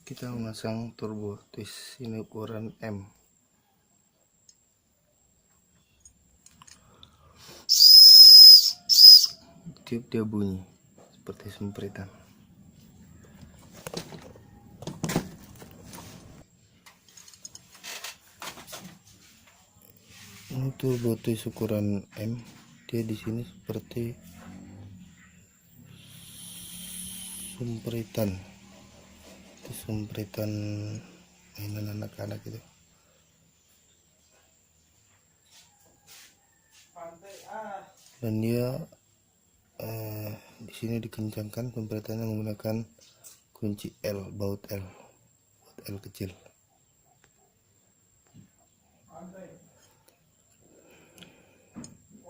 Kita memasang turbo twist ini ukuran M. Tiup dia bunyi seperti sempritan. Ini turbo twist ukuran M. Dia di sini seperti sempritan. Sempritan mainan anak-anak itu. Dan dia di sini dikencangkan sempritannya menggunakan kunci L, baut L kecil.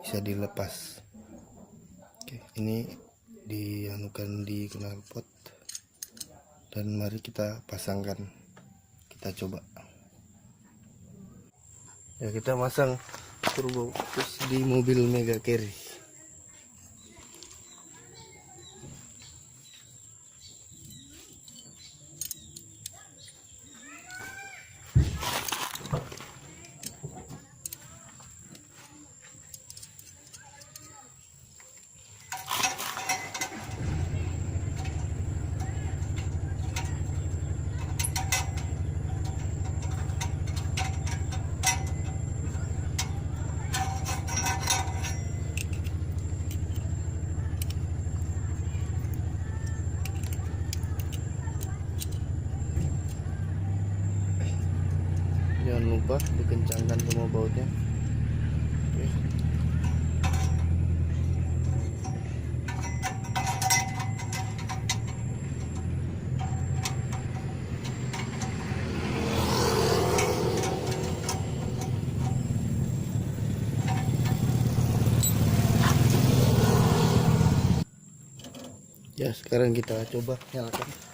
Bisa dilepas. Oke, ini dianukan di knalpot. Dan mari kita pasangkan, kita coba ya. Kita masang turbo twist di mobil Mega Carry. Jangan lupa dikencangkan semua bautnya. Oke. Ya, sekarang kita coba nyalakan.